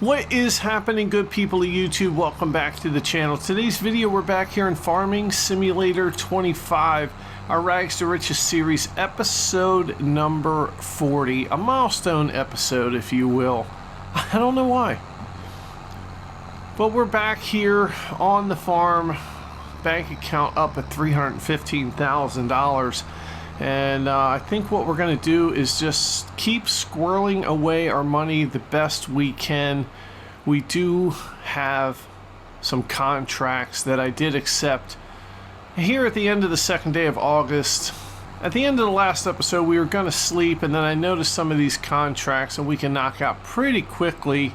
What is happening, good people of YouTube? Welcome back to the channel. Today's video, we're back here in Farming Simulator 25, our Rags to Riches series, episode number 40, a milestone episode, if you will. I don't know why, but we're back here on the farm, bank account up at $315,000. And I think what we're going to do is just keep squirreling away our money the best we can. We do have some contracts that I did accept here at the end of the second day of August. At the end of the last episode, we were going to sleep, and then I noticed some of these contracts and we can knock out pretty quickly.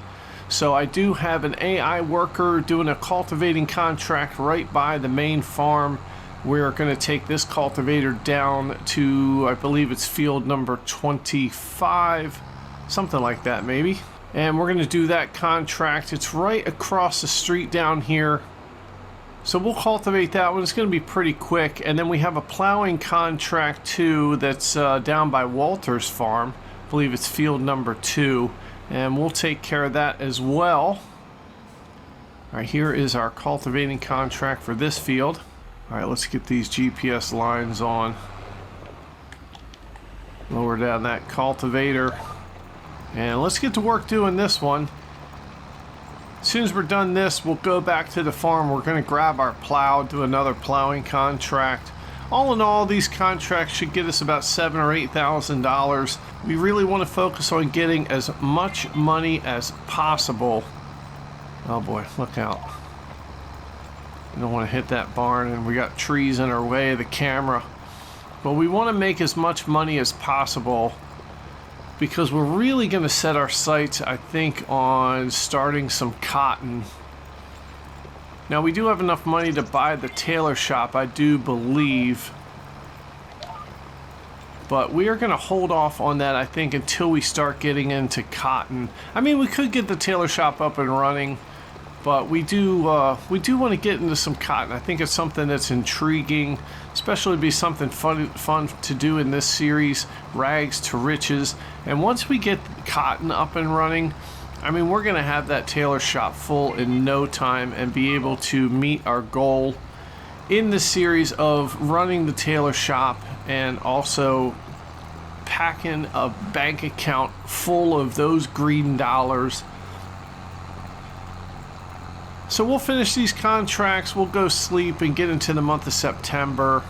So I do have an AI worker doing a cultivating contract right by the main farm. We're going to take this cultivator down to, I believe it's field number 25, something like that maybe. And we're going to do that contract. It's right across the street down here. So we'll cultivate that one. It's going to be pretty quick. And then we have a plowing contract too that's down by Walter's farm. I believe it's field number 2. And we'll take care of that as well. All right, here is our cultivating contract for this field. All right, let's get these GPS lines on. Lower down that cultivator. And let's get to work doing this one. As soon as we're done this, we'll go back to the farm. We're going to grab our plow, do another plowing contract. All in all, these contracts should get us about $7,000 or $8,000. We really want to focus on getting as much money as possible. Oh boy, look out. We don't want to hit that barn, and we got trees in our way of the camera. But we want to make as much money as possible because we're really going to set our sights, I think, on starting some cotton. Now, we do have enough money to buy the Tailor Shop, I do believe. But we are going to hold off on that, I think, until we start getting into cotton. I mean, we could get the Tailor Shop up and running, but we do want to get into some cotton. I think it's something that's intriguing, especially be something fun to do in this series, Rags to Riches. And once we get cotton up and running, I mean, we're going to have that Tailor Shop full in no time and be able to meet our goal in the series of running the Tailor Shop and also packing a bank account full of those green dollars. So we'll finish these contracts, we'll go sleep and get into the month of September.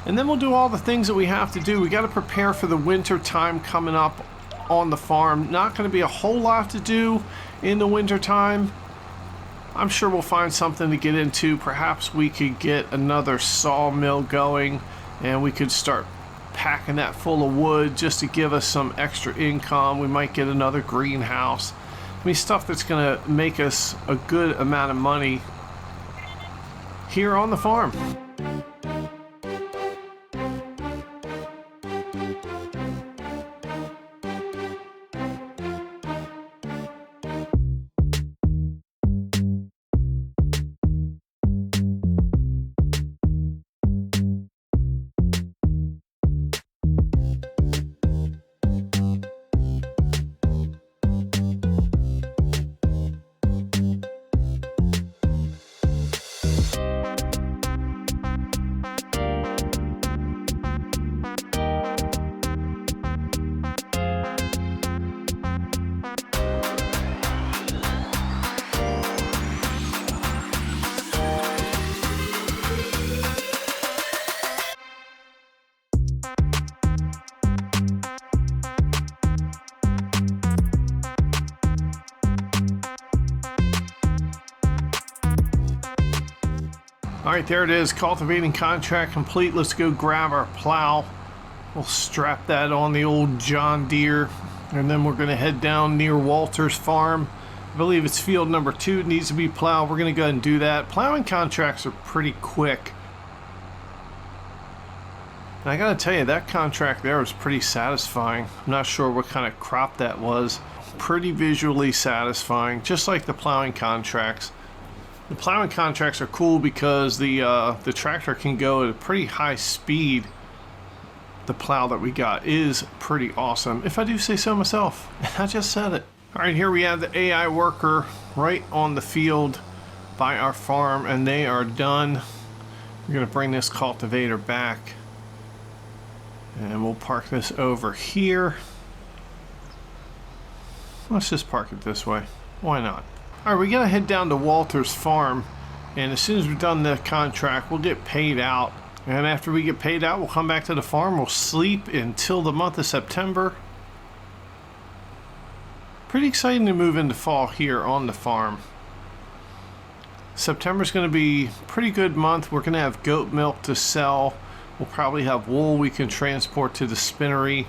And then we'll do all the things that we have to do. We got to prepare for the winter time coming up on the farm. Not going to be a whole lot to do in the winter time. I'm sure we'll find something to get into. Perhaps we could get another sawmill going and we could start packing that full of wood just to give us some extra income. We might get another greenhouse. I mean, stuff that's going to make us a good amount of money here on the farm. Alright, there it is. Cultivating contract complete. Let's go grab our plow. We'll strap that on the old John Deere. And then we're going to head down near Walter's farm. I believe it's field number 2. It needs to be plowed. We're going to go ahead and do that. Plowing contracts are pretty quick. And I got to tell you, that contract there was pretty satisfying. I'm not sure what kind of crop that was. Pretty visually satisfying, just like the plowing contracts. The plowing contracts are cool because the tractor can go at a pretty high speed. The plow that we got is pretty awesome, if I do say so myself. I just said it. All right, here we have the AI worker right on the field by our farm, and they are done. We're gonna bring this cultivator back, and we'll park this over here. Let's just park it this way. Why not? All right, we gotta head down to Walter's farm, and as soon as we've done the contract, we'll get paid out. And after we get paid out, we'll come back to the farm. We'll sleep until the month of September. Pretty exciting to move into fall here on the farm. September's going to be a pretty good month. We're going to have goat milk to sell. We'll probably have wool we can transport to the spinnery.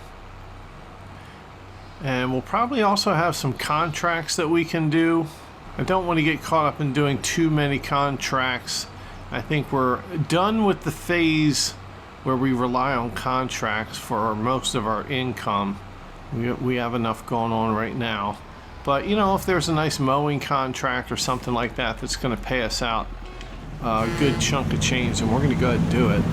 And we'll probably also have some contracts that we can do. I don't want to get caught up in doing too many contracts. I think we're done with the phase where we rely on contracts for most of our income. We have enough going on right now. But, you know, if there's a nice mowing contract or something like that that's going to pay us out a good chunk of change, then we're going to go ahead and do it.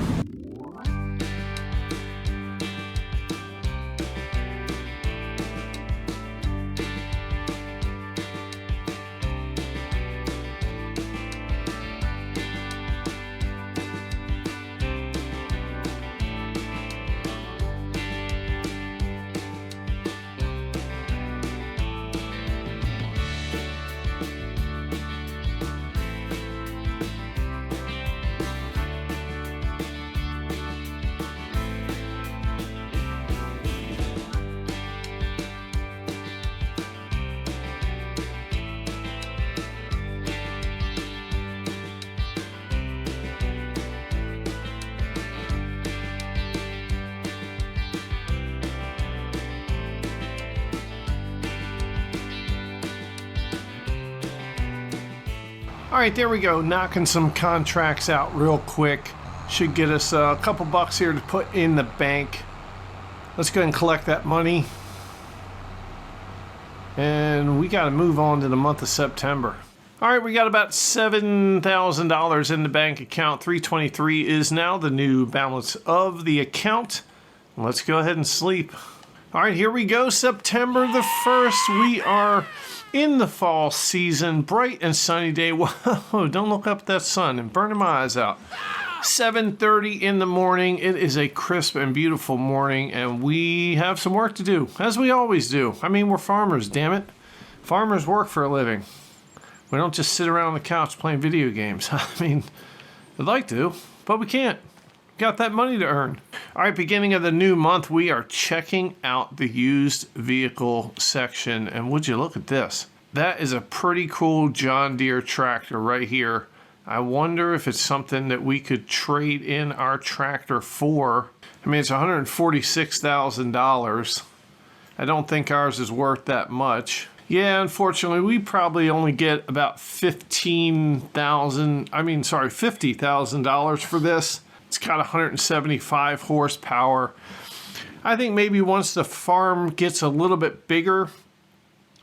All right, there we go. Knocking some contracts out real quick. Should get us a couple bucks here to put in the bank. Let's go ahead and collect that money. And we got to move on to the month of September. All right, we got about $7,000 in the bank account. 323 is now the new balance of the account. Let's go ahead and sleep. All right, here we go. September the 1st. We are in the fall season. Bright and sunny day. Whoa, don't look up at that sun and burn my eyes out. 7:30 in the morning. It is a crisp and beautiful morning, and we have some work to do, as we always do. I mean, we're farmers, damn it. Farmers work for a living. We don't just sit around on the couch playing video games. I mean, I'd like to, but we can't. Got that money to earn. All right, beginning of the new month, we are checking out the used vehicle section. And would you look at this? That is a pretty cool John Deere tractor right here. I wonder if it's something that we could trade in our tractor for. I mean, it's $146,000. I don't think ours is worth that much. Yeah, unfortunately, we probably only get about $50,000 for this. It's got 175 horsepower. I think maybe once the farm gets a little bit bigger,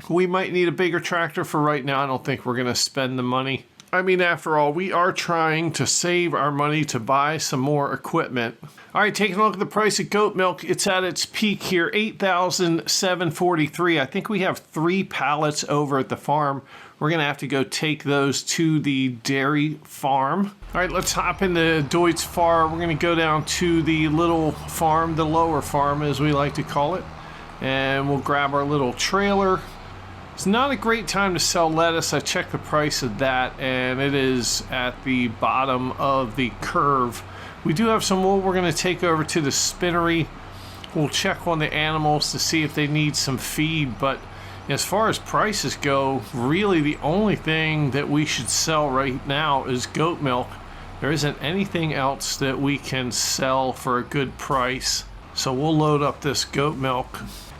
we might need a bigger tractor. For right now, I don't think we're going to spend the money. I mean, after all, we are trying to save our money to buy some more equipment. All right, taking a look at the price of goat milk. It's at its peak here, $8,743. I think we have 3 pallets over at the farm. We're going to have to go take those to the dairy farm. All right, let's hop into Deutz Farm. We're going to go down to the little farm, the lower farm as we like to call it. And we'll grab our little trailer. It's not a great time to sell lettuce. I checked the price of that, and it is at the bottom of the curve. We do have some wool we're going to take over to the spinnery. We'll check on the animals to see if they need some feed, but as far as prices go, really the only thing that we should sell right now is goat milk. There isn't anything else that we can sell for a good price. So we'll load up this goat milk,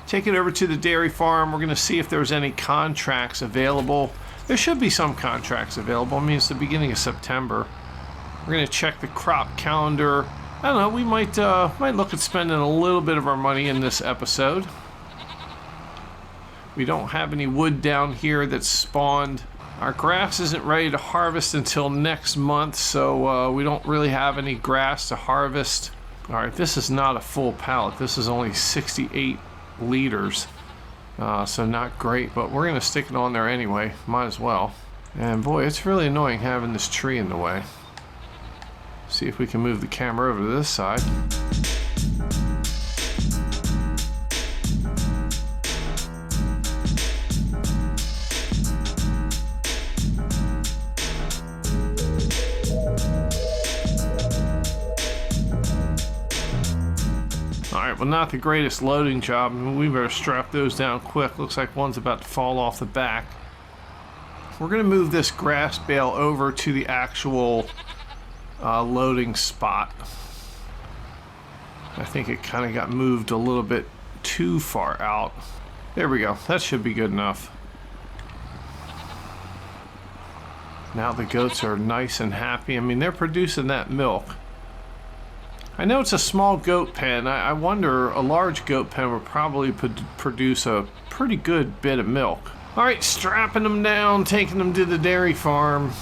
take it over to the dairy farm. We're going to see if there's any contracts available. There should be some contracts available. I mean, it's the beginning of September. We're going to check the crop calendar. I don't know, we might look at spending a little bit of our money in this episode. We don't have any wood down here that's spawned. Our grass isn't ready to harvest until next month, so we don't really have any grass to harvest. All right, this is not a full pallet. This is only 68 liters. So not great, but we're gonna stick it on there anyway, might as well. And boy, it's really annoying having this tree in the way. See if we can move the camera over to this side. Alright, well, not the greatest loading job. We better strap those down quick. Looks like one's about to fall off the back. We're going to move this grass bale over to the actual loading spot. I think it kind of got moved a little bit too far out. There we go. That should be good enough. Now the goats are nice and happy. I mean, they're producing that milk. I know it's a small goat pen. I wonder, a large goat pen would probably produce a pretty good bit of milk. All right, strapping them down, taking them to the dairy farm.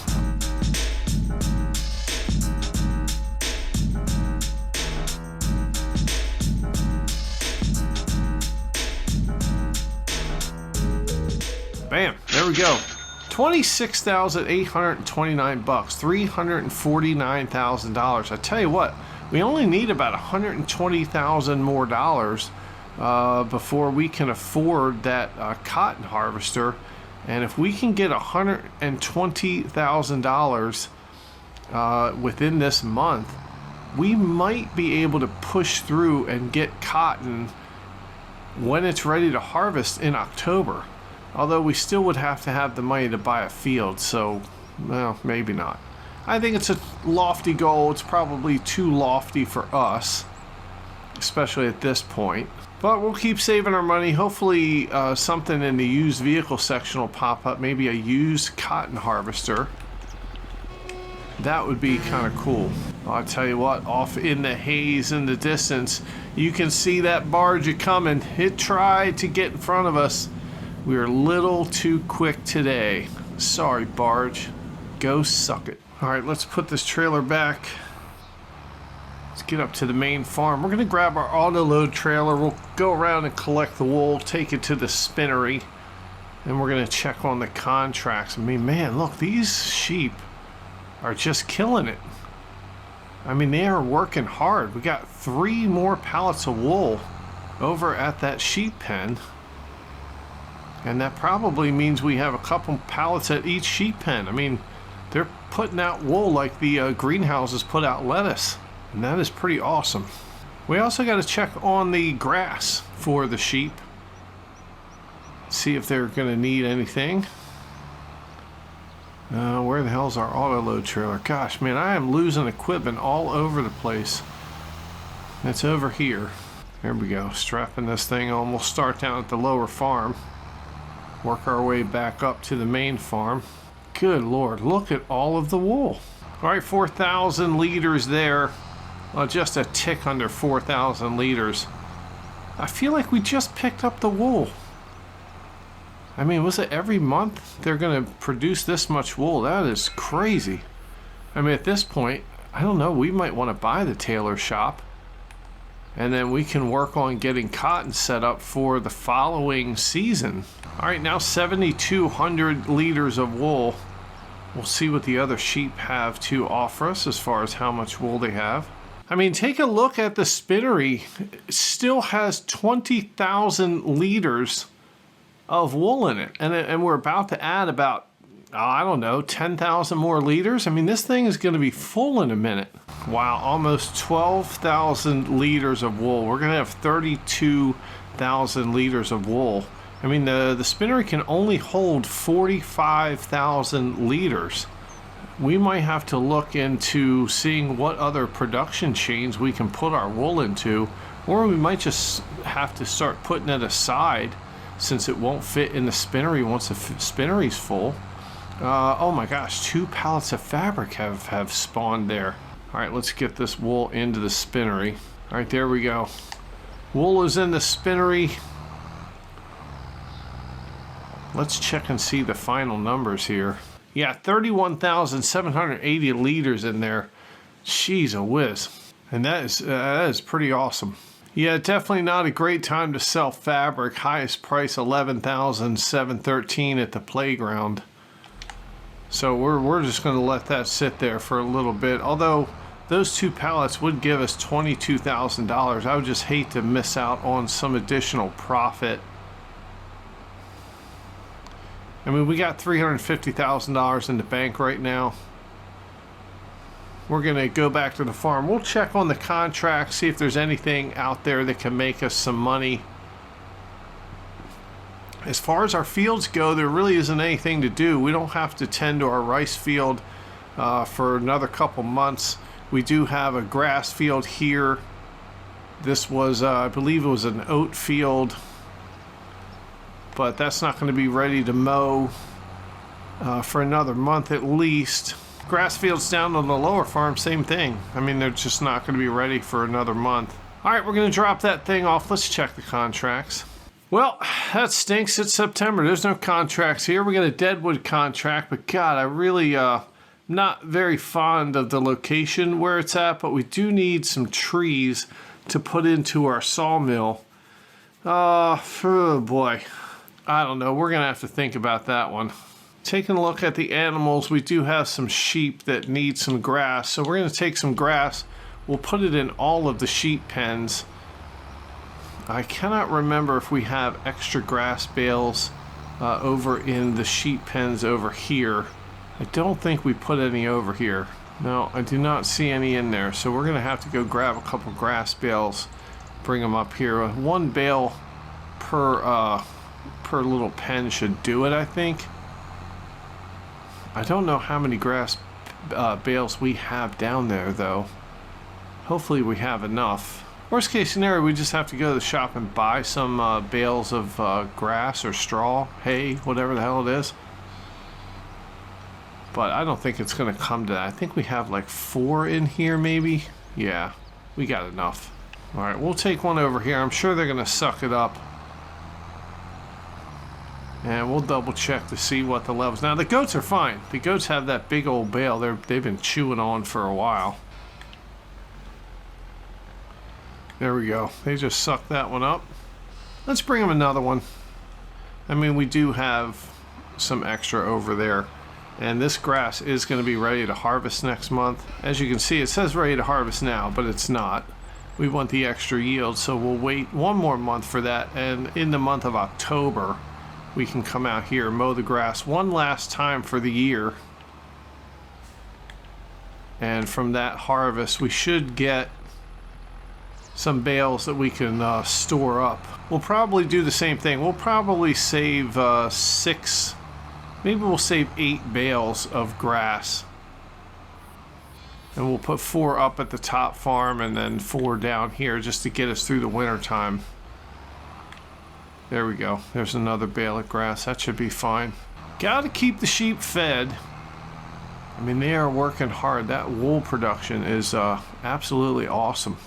Bam, there we go. $26,829, $349,000. I tell you what, we only need about $120,000 more dollars before we can afford that cotton harvester. And if we can get $120,000 within this month, we might be able to push through and get cotton when it's ready to harvest in October. Although we still would have to have the money to buy a field, so, well, maybe not. I think it's a lofty goal. It's probably too lofty for us, especially at this point. But we'll keep saving our money. Hopefully something in the used vehicle section will pop up. Maybe a used cotton harvester. That would be kind of cool. I'll tell you what, off in the haze in the distance, you can see that barge coming. It tried to get in front of us. We were a little too quick today. Sorry, barge. Go suck it. All right, let's put this trailer back. Let's get up to the main farm. We're gonna grab our auto load trailer. We'll go around and collect the wool, take it to the spinnery, and we're gonna check on the contracts. I mean, man, look, these sheep are just killing it. I mean, they are working hard. We got 3 more pallets of wool over at that sheep pen. And that probably means we have a couple pallets at each sheep pen. I mean, they're putting out wool like the greenhouses put out lettuce. And that is pretty awesome. We also got to check on the grass for the sheep. See if they're going to need anything. Where the hell's our auto load trailer? Gosh, man, I am losing equipment all over the place. It's over here. There we go. Strapping this thing on. We'll start down at the lower farm. Work our way back up to the main farm. Good Lord, look at all of the wool. All right, 4,000 liters there. Well, just a tick under 4,000 liters. I feel like we just picked up the wool. I mean, was it every month they're going to produce this much wool? That is crazy. I mean, at this point, I don't know, we might want to buy the Tailor Shop. And then we can work on getting cotton set up for the following season. All right, now 7,200 liters of wool. We'll see what the other sheep have to offer us as far as how much wool they have. I mean, take a look at the spinnery. It still has 20,000 liters of wool in it. And we're about to add about, I don't know, 10,000 more liters. I mean, this thing is going to be full in a minute. Wow, almost 12,000 liters of wool. We're going to have 32,000 liters of wool. I mean, the spinnery can only hold 45,000 liters. We might have to look into seeing what other production chains we can put our wool into, or we might just have to start putting it aside since it won't fit in the spinnery once the spinnery's full. Oh my gosh, 2 pallets of fabric have spawned there. All right, let's get this wool into the spinnery. All right, there we go. Wool is in the spinnery. Let's check and see the final numbers here. Yeah, 31,780 liters in there. Jeez, a whiz. And that is pretty awesome. Yeah, definitely not a great time to sell fabric. Highest price $11,713 at the playground. So we're just going to let that sit there for a little bit. Although those 2 pallets would give us $22,000. I would just hate to miss out on some additional profit. I mean, we got $350,000 in the bank right now. We're going to go back to the farm. We'll check on the contract, see if there's anything out there that can make us some money. As far as our fields go, there really isn't anything to do. We don't have to tend to our rice field for another couple months. We do have a grass field here. This was, I believe it was an oat field, but that's not going to be ready to mow for another month at least. Grass fields down on the lower farm, same thing. I mean, they're just not going to be ready for another month. All right, we're going to drop that thing off. Let's check the contracts. Well, that stinks. It's September. There's no contracts here. We got a Deadwood contract, but God, I really not very fond of the location where it's at, but we do need some trees to put into our sawmill. Oh boy. I don't know. We're going to have to think about that one. Taking a look at the animals, we do have some sheep that need some grass. So we're going to take some grass. We'll put it in all of the sheep pens. I cannot remember if we have extra grass bales over in the sheep pens over here. I don't think we put any over here. No, I do not see any in there. So we're going to have to go grab a couple grass bales, bring them up here. 1 bale per little pen should do it, I think. I don't know how many grass bales we have down there, though. Hopefully we have enough. Worst case scenario, we just have to go to the shop and buy some bales of grass or straw, hay, whatever the hell it is. But I don't think it's going to come to that. I think we have like 4 in here, maybe. Yeah, we got enough. All right, we'll take one over here. I'm sure they're going to suck it up. And we'll double check to see what the levels. Now the goats are fine. The goats have that big old bale they've been chewing on for a while. There we go. They just sucked that one up. Let's bring them another one. I mean, we do have some extra over there. And this grass is going to be ready to harvest next month. As you can see, it says ready to harvest now, but it's not. We want the extra yield, so we'll wait 1 more month for that. And in the month of October, we can come out here, mow the grass one last time for the year. And from that harvest, we should get some bales that we can store up. We'll probably do the same thing. We'll probably save 6, maybe we'll save 8 bales of grass. And we'll put 4 up at the top farm and then 4 down here just to get us through the winter time. There we go. There's another bale of grass. That should be fine. Gotta keep the sheep fed. I mean, they are working hard. That wool production is absolutely awesome.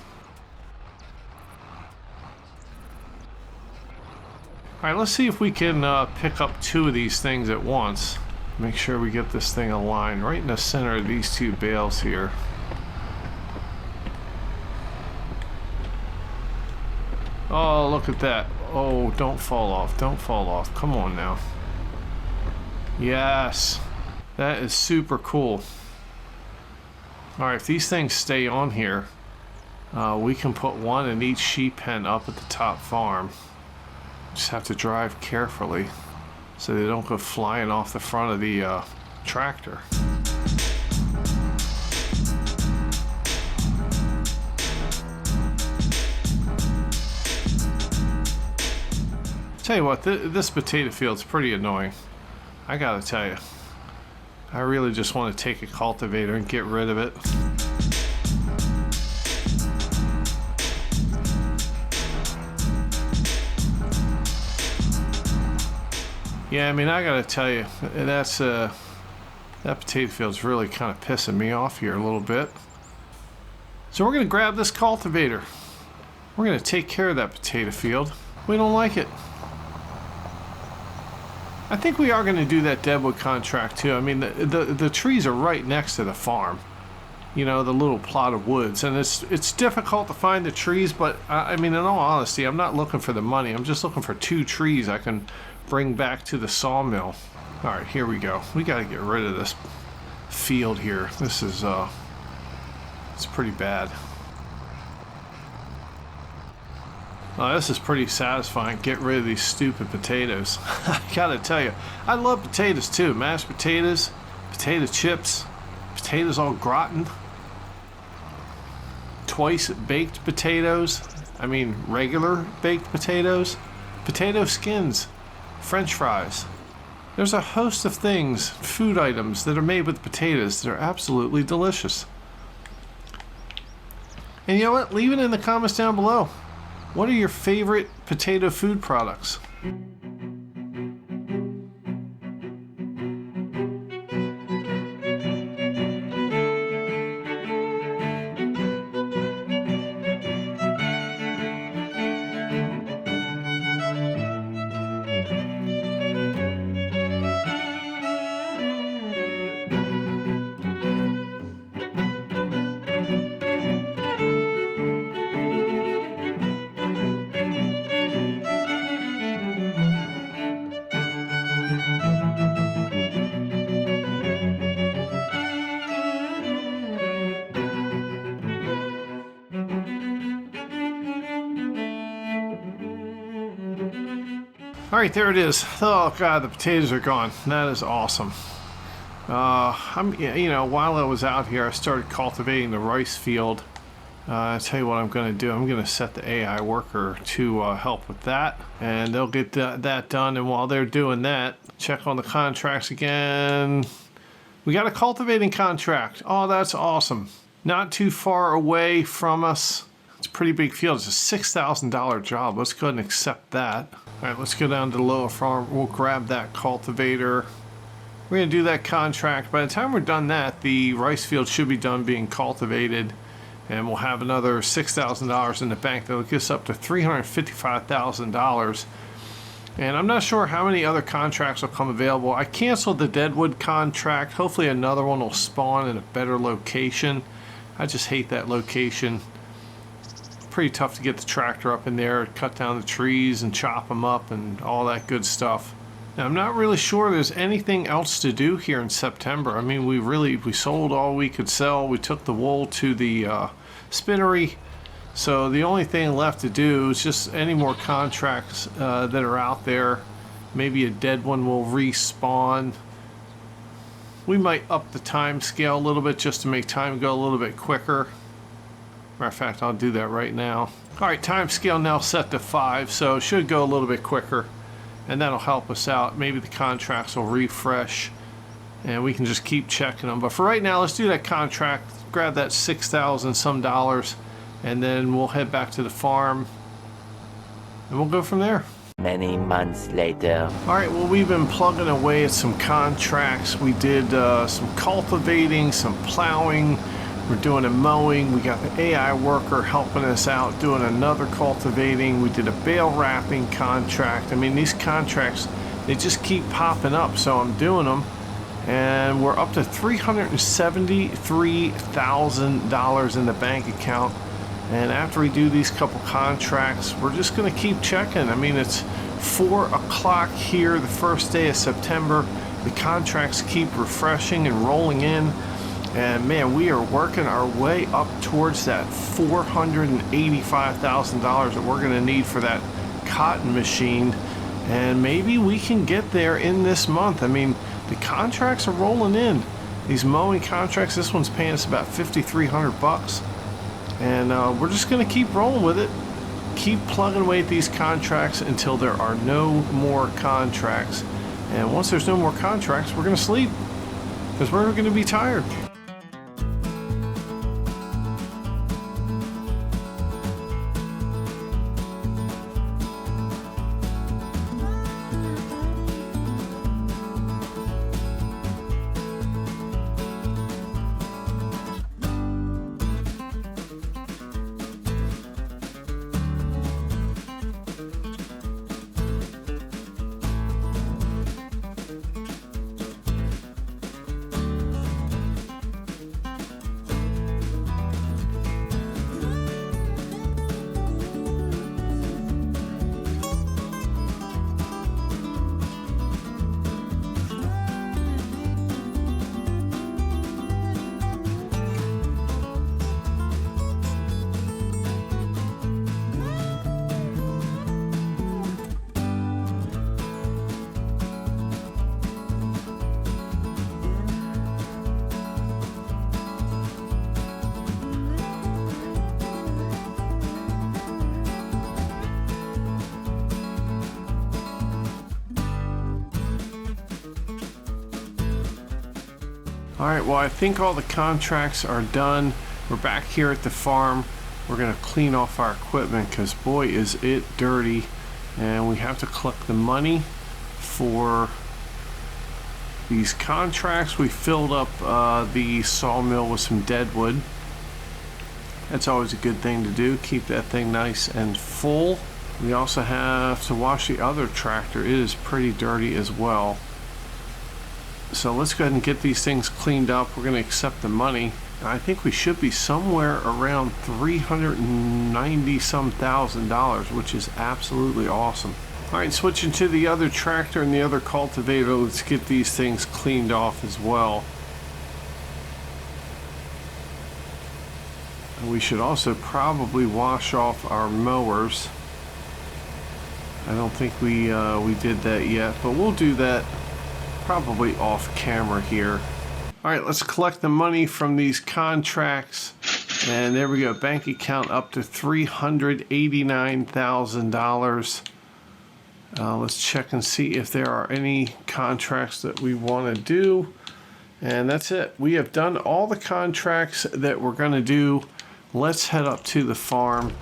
Alright, let's see if we can pick up 2 of these things at once. Make sure we get this thing aligned right in the center of these 2 bales here. Oh, look at that. Oh, don't fall off. Don't fall off. Come on now. Yes. That is super cool. Alright, if these things stay on here, we can put 1 in each sheep pen up at the top farm. Just have to drive carefully so they don't go flying off the front of the tractor. Tell you what, this potato field's pretty annoying. I gotta tell you. I really just want to take a cultivator and get rid of it. Yeah, I mean, I gotta tell you, that's that potato field's really kind of pissing me off here a little bit. So we're gonna grab this cultivator. We're gonna take care of that potato field. We don't like it. I think we are going to do that Deadwood contract too. I mean, the trees are right next to the farm. you know, the little plot of woods. And it's difficult to find the trees, but I mean, in all honesty, I'm not looking for the money. I'm just looking for 2 trees I can bring back to the sawmill. All right, here we go. We got to get rid of this field here. This is it's pretty bad. This is pretty satisfying. Get rid of these stupid potatoes. I gotta tell you, I love potatoes too. Mashed potatoes, potato chips, potatoes all gratin, twice baked potatoes. I mean, regular baked potatoes, potato skins, French fries. There's a host of things, food items that are made with potatoes that are absolutely delicious. And you know what? Leave it in the comments down below. What are your favorite potato food products? All right, there it is. Oh God, the potatoes are gone. That is awesome. You know, while I was out here, I started cultivating the rice field. I'll tell you what I'm going to do. I'm going to set the AI worker to help with that, and they'll get that done. And while they're doing that, check on the contracts again. We got a cultivating contract. Oh, that's awesome. Not too far away from us. It's a pretty big field. It's a $6,000 job. Let's go ahead and accept that. All right, let's go down to the lower farm. We'll grab that cultivator. We're going to do that contract. By the time we're done that, the rice field should be done being cultivated, and we'll have another $6,000 in the bank. That'll get us up to $355,000. And I'm not sure how many other contracts will come available. I canceled the Deadwood contract. Hopefully another one will spawn in a better location. I just hate that location. Pretty tough to get the tractor up in there, cut down the trees and chop them up and all that good stuff. Now, I'm not really sure there's anything else to do here in September. I mean, we sold all we could sell. We took the wool to the spinnery. So the only thing left to do is just any more contracts that are out there. Maybe a dead one will respawn. We might up the time scale a little bit just to make time go a little bit quicker. Matter of fact, I'll do that right now. All right, time scale now set to 5, so it should go a little bit quicker, and that'll help us out. Maybe the contracts will refresh, and we can just keep checking them. But for right now, let's do that contract, grab that $6,000 some dollars, and then we'll head back to the farm, and we'll go from there. Many months later. All right, well, we've been plugging away at some contracts. We did some cultivating, some plowing. We're doing a mowing. We got the AI worker helping us out doing another cultivating. We did a bale wrapping contract. I mean, these contracts, they just keep popping up, so I'm doing them. And we're up to $373,000 in the bank account. And after we do these couple contracts, we're just gonna keep checking. I mean, it's 4 o'clock here, the first day of September. The contracts keep refreshing and rolling in. And man, we are working our way up towards that $485,000 that we're gonna need for that cotton machine. And maybe we can get there in this month. I mean, the contracts are rolling in. These mowing contracts, this one's paying us about $5,300. And we're just gonna keep rolling with it. Keep plugging away at these contracts until there are no more contracts. And once there's no more contracts, we're gonna sleep because we're gonna be tired. All right, well, I think all the contracts are done. We're back here at the farm. We're gonna clean off our equipment because boy is it dirty, and we have to collect the money for these contracts. We filled up the sawmill with some dead wood. That's always a good thing to do, keep that thing nice and full. We also have to wash the other tractor. It is pretty dirty as well. So let's go ahead and get these things cleaned up. We're going to accept the money. I think we should be somewhere around $390 some thousand, which is absolutely awesome. All right, switching to the other tractor and the other cultivator, let's get these things cleaned off as well. And we should also probably wash off our mowers. I don't think we did that yet, but we'll do that probably off camera here. All right, let's collect the money from these contracts. And there we go, bank account up to $389,000. Let's check and see if there are any contracts that we want to do. And that's it. We have done all the contracts that we're going to do. Let's head up to the farm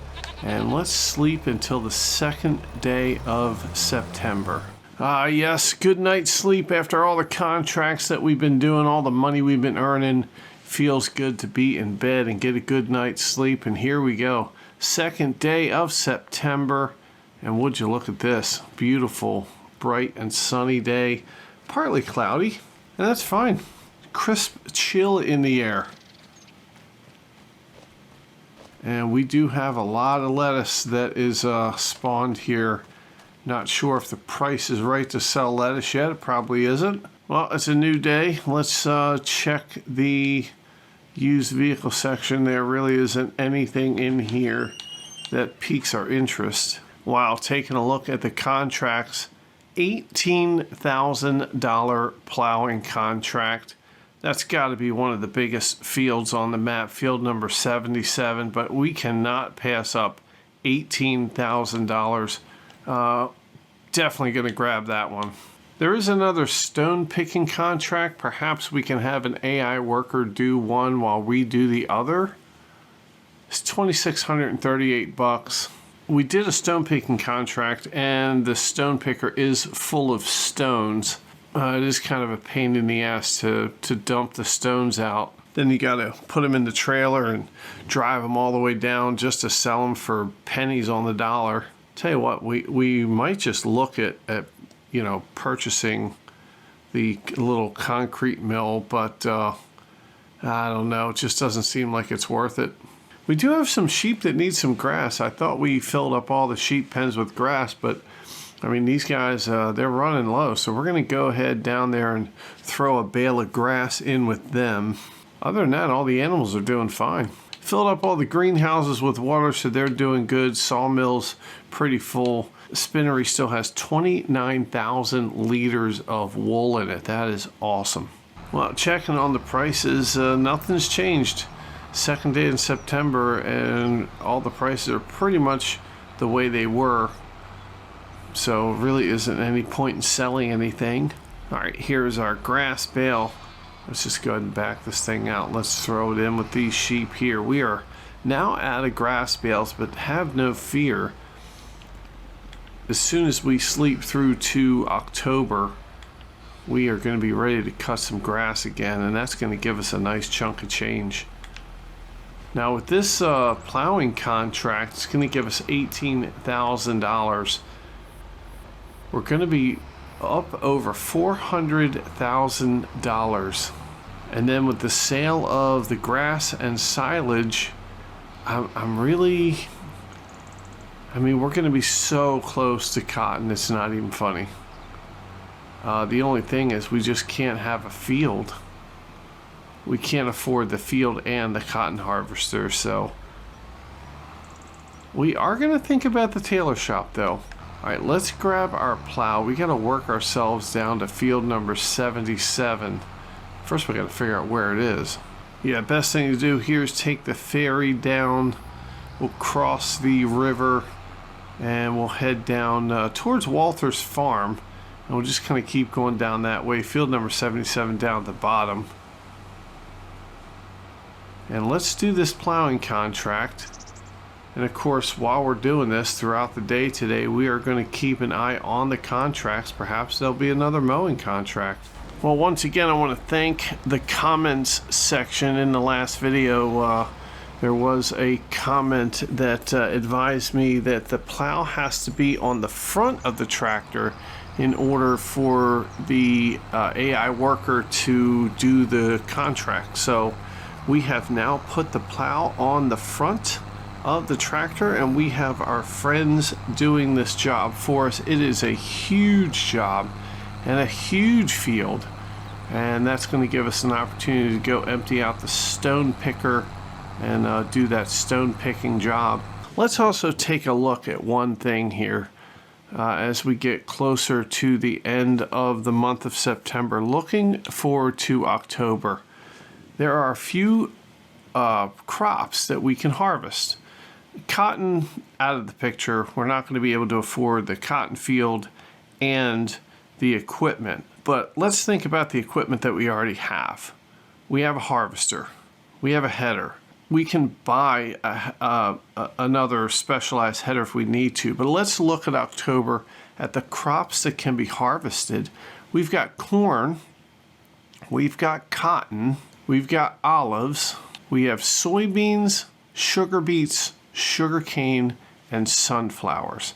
and let's sleep until the second day of September. Yes, good night's sleep after all the contracts that we've been doing, all the money we've been earning. Feels good to be in bed and get a good night's sleep. And here we go, second day of September. And would you look at this, beautiful, bright and sunny day, partly cloudy, and that's fine. Crisp chill in the air. And we do have a lot of lettuce that is spawned here. Not sure if the price is right to sell lettuce yet. It probably isn't. Well, it's a new day. Let's check the used vehicle section. There really isn't anything in here that piques our interest. Wow, taking a look at the contracts, $18,000 plowing contract. That's got to be one of the biggest fields on the map, field number 77, but we cannot pass up $18,000. Definitely going to grab that one. There is another stone picking contract. Perhaps we can have an AI worker do one while we do the other. It's $2,638. We did a stone picking contract, and the stone picker is full of stones. It is kind of a pain in the ass to dump the stones out. Then you got to put them in the trailer and drive them all the way down just to sell them for pennies on the dollar. Tell you what, we might just look at you know, purchasing the little concrete mill, but I don't know, it just doesn't seem like it's worth it. We do have some sheep that need some grass. I thought we filled up all the sheep pens with grass, but I mean, these guys, they're running low, so we're going to go ahead down there and throw a bale of grass in with them. Other than that, all the animals are doing fine. Filled up all the greenhouses with water, so they're doing good. Sawmill's pretty full. The spinnery still has 29,000 liters of wool in it. That is awesome. Well, checking on the prices, nothing's changed. Second day in September, and all the prices are pretty much the way they were. So really isn't any point in selling anything. All right, here's our grass bale. Let's just go ahead and back this thing out. Let's throw it in with these sheep here. We are now out of grass bales, but have no fear. As soon as we sleep through to October, we are going to be ready to cut some grass again, and that's going to give us a nice chunk of change. Now with this plowing contract, it's going to give us $18,000. We're going to be up over $400,000. And then with the sale of the grass and silage, I'm really, I mean, we're going to be so close to cotton, it's not even funny. The only thing is we just can't have a field. We can't afford the field and the cotton harvester, so we are going to think about the Tailor Shop though. All right, let's grab our plow. We got to work ourselves down to field number 77. First, we got to figure out where it is. Yeah, best thing to do here is take the ferry down. We'll cross the river and we'll head down towards Walter's farm. And we'll just kind of keep going down that way. Field number 77 down at the bottom. And let's do this plowing contract. And of course, while we're doing this throughout the day today, we are going to keep an eye on the contracts. Perhaps there'll be another mowing contract. Well, once again, I want to thank the comments section. In the last video, there was a comment that advised me that the plow has to be on the front of the tractor in order for the AI worker to do the contract. So we have now put the plow on the front of the tractor, and we have our friends doing this job for us. It is a huge job and a huge field, and that's going to give us an opportunity to go empty out the stone picker and do that stone picking job. Let's also take a look at one thing here as we get closer to the end of the month of September, looking forward to October. There are a few crops that we can harvest. Cotton out of the picture. We're not going to be able to afford the cotton field and the equipment. But let's think about the equipment that we already have. We have a harvester. We have a header. We can buy another specialized header if we need to. But let's look at October at the crops that can be harvested. We've got corn. We've got cotton. We've got olives. We have soybeans, sugar beets, sugarcane, and sunflowers.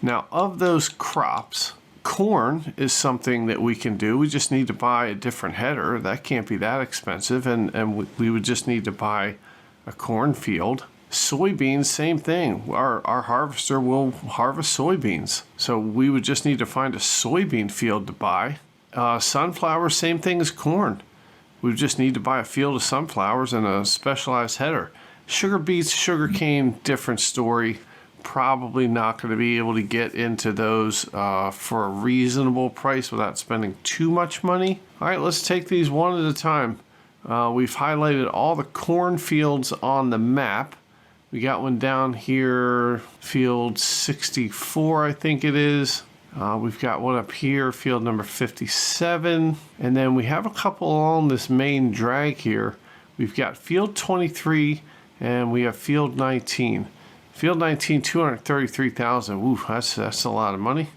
Now, of those crops, corn is something that we can do. We just need to buy a different header. That can't be that expensive, and we would just need to buy a cornfield. Soybeans, same thing. Our harvester will harvest soybeans, so we would just need to find a soybean field to buy. Sunflowers, same thing as corn. We just need to buy a field of sunflowers and a specialized header. Sugar beets, sugarcane, different story. Probably not going to be able to get into those for a reasonable price without spending too much money. All right, let's take these one at a time. We've highlighted all the corn fields on the map. We got one down here, field 64, I think it is. We've got one up here, field number 57. And then we have a couple along this main drag here. We've got field 23 and we have field 19. Field 19, 233,000. Ooh, that's a lot of money.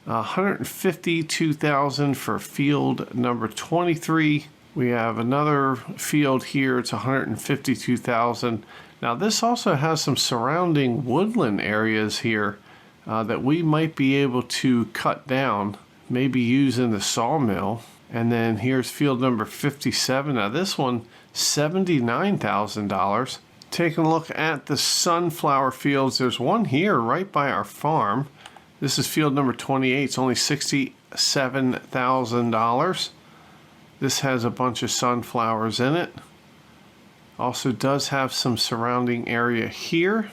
152,000 for field number 23. We have another field here. It's 152,000. Now this also has some surrounding woodland areas here that we might be able to cut down, maybe use in the sawmill. And then here's field number 57. Now this one, $79,000. Taking a look at the sunflower fields, there's one here right by our farm. This is field number 28. It's only $67,000. This has a bunch of sunflowers in it. Also does have some surrounding area here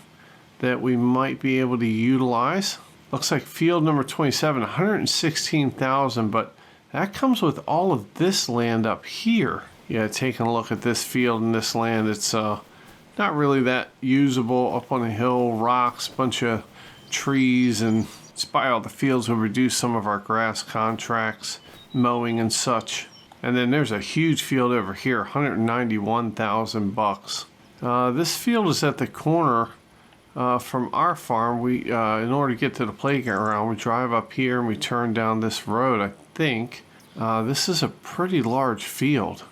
that we might be able to utilize. Looks like field number 27, 116,000, but that comes with all of this land up here. Yeah, taking a look at this field and this land, it's not really that usable. Up on the hill, rocks, bunch of trees, and by all the fields will reduce some of our grass contracts, mowing and such. And then there's a huge field over here, 191,000 bucks. This field is at the corner from our farm. We, in order to get to the playground, we drive up here and we turn down this road. I think this is a pretty large field.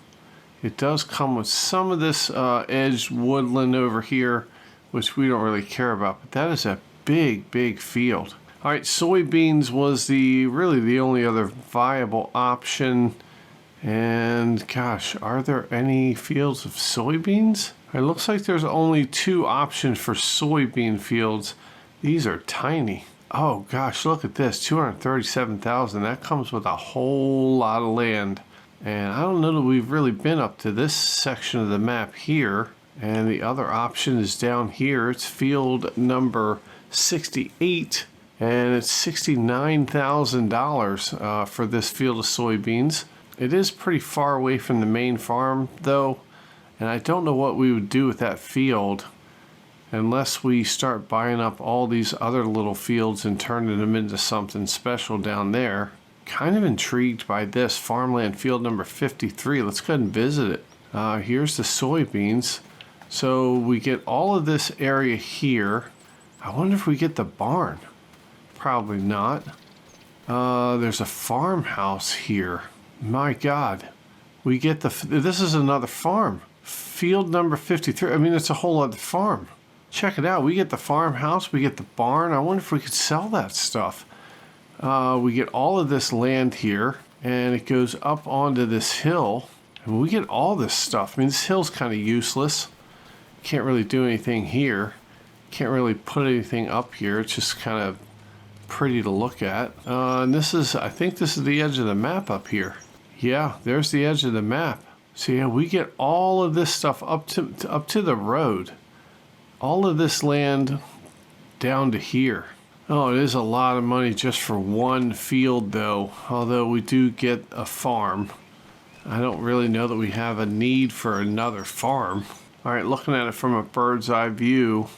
It does come with some of this edged woodland over here, which we don't really care about, but that is a big field. All right, soybeans was really the only other viable option. And gosh, are there any fields of soybeans? It looks like there's only two options for soybean fields. These are tiny. Oh gosh, look at this, 237,000. That comes with a whole lot of land. And I don't know that we've really been up to this section of the map here. And the other option is down here. It's field number 68, and it's $69,000 for this field of soybeans. It is pretty far away from the main farm though, and I don't know what we would do with that field unless we start buying up all these other little fields and turning them into something special down there. Kind of intrigued by this farmland field number 53. Let's go ahead and visit it. Here's the soybeans. So we get all of this area here. I wonder if we get the barn. Probably not. There's a farmhouse here. My God. We get this is another farm. Field number 53. I mean, it's a whole other farm. Check it out. We get the farmhouse. We get the barn. I wonder if we could sell that stuff. We get all of this land here, and it goes up onto this hill. And we get all this stuff. I mean, this hill's kind of useless. Can't really do anything here. Can't really put anything up here. It's just kind of pretty to look at. And I think this is the edge of the map up here. Yeah, there's the edge of the map. So yeah, we get all of this stuff up to the road. All of this land down to here. Oh, it is a lot of money just for one field though. Although we do get a farm. I don't really know that we have a need for another farm. All right, looking at it from a bird's eye view,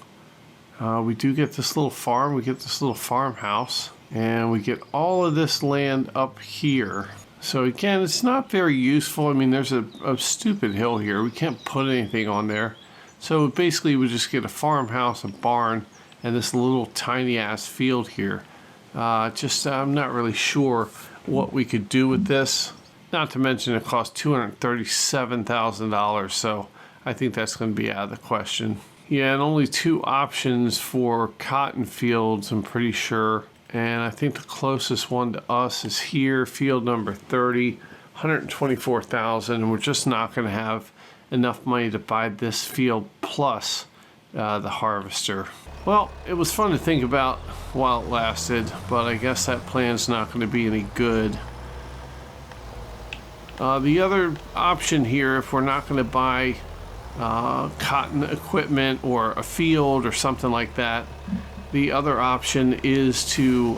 we do get this little farm. We get this little farmhouse. And we get all of this land up here. So again, it's not very useful. I mean, there's a stupid hill here. We can't put anything on there. So basically we just get a farmhouse, a barn, and this little tiny ass field here. I'm not really sure what we could do with this. Not to mention it costs $237,000. So I think that's going to be out of the question. Yeah, and only 2 options for cotton fields, I'm pretty sure. And I think the closest one to us is here, field number 30, 124,000. And we're just not going to have enough money to buy this field plus the harvester. Well, it was fun to think about while it lasted, but I guess that plan's not going to be any good. The other option here, if we're not going to buy cotton equipment or a field or something like that, the other option is to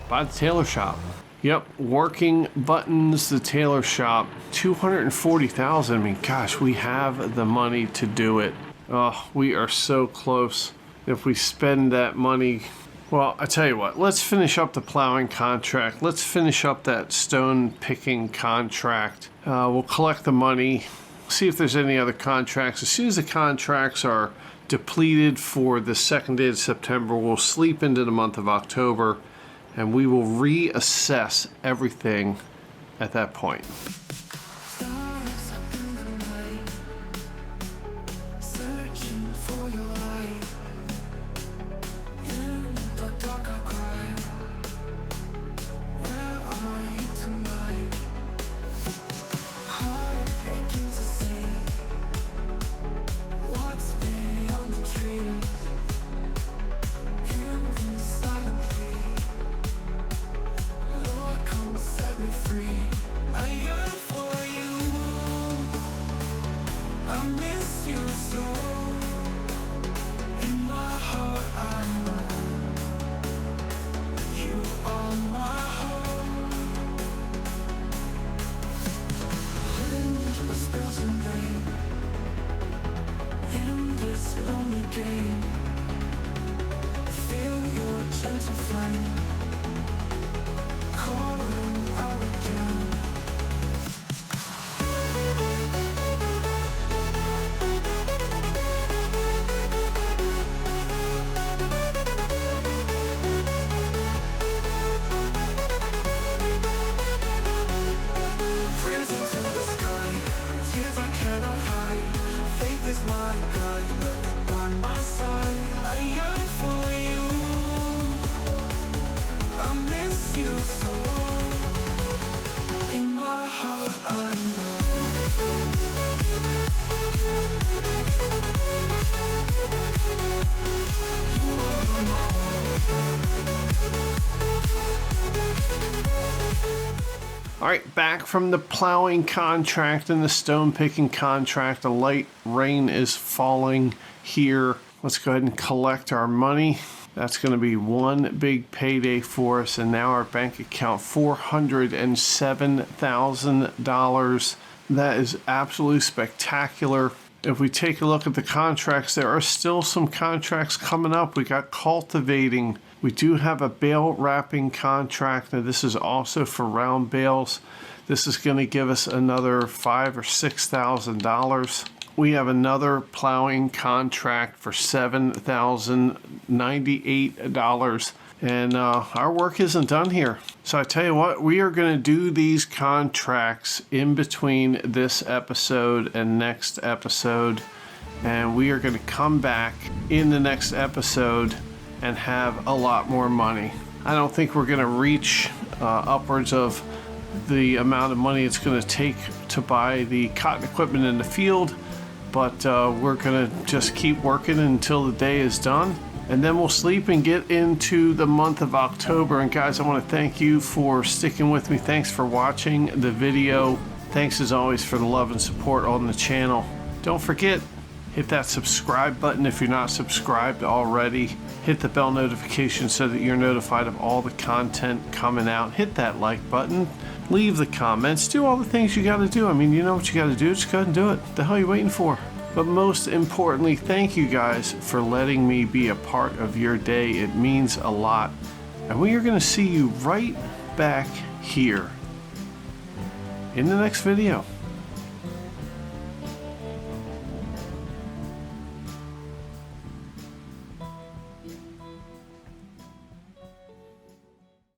buy the Tailor Shop. Yep, working buttons, the Tailor Shop, $240,000. I mean, gosh, we have the money to do it. Oh, we are so close. If we spend that money, well, I tell you what, let's finish up the plowing contract. Let's finish up that stone picking contract. We'll collect the money, see if there's any other contracts. As soon as the contracts are depleted for the second day of September, we'll sleep into the month of October, and we will reassess everything at that point. All right, back from the plowing contract and the stone picking contract. A light rain is falling here. Let's go ahead and collect our money. That's going to be one big payday for us. And now our bank account, $407,000. That is absolutely spectacular. If we take a look at the contracts, there are still some contracts coming up. We got cultivating We do have a bale wrapping contract. Now this is also for round bales. This is going to give us another $5,000 or $6,000. We have another plowing contract for $7,098. And our work isn't done here. So I tell you what, we are going to do these contracts in between this episode and next episode. And we are going to come back in the next episode and have a lot more money. I don't think we're going to reach upwards of the amount of money it's going to take to buy the cotton equipment in the field, but we're going to just keep working until the day is done, and then we'll sleep and get into the month of October. And guys, I want to thank you for sticking with me. Thanks for watching the video. Thanks as always for the love and support on the channel. Don't forget, hit that subscribe button if you're not subscribed already. Hit the bell notification so that you're notified of all the content coming out. Hit that like button. Leave the comments. Do all the things you got to do. I mean, you know what you got to do. Just go ahead and do it. What the hell are you waiting for? But most importantly, thank you guys for letting me be a part of your day. It means a lot. And we are going to see you right back here in the next video.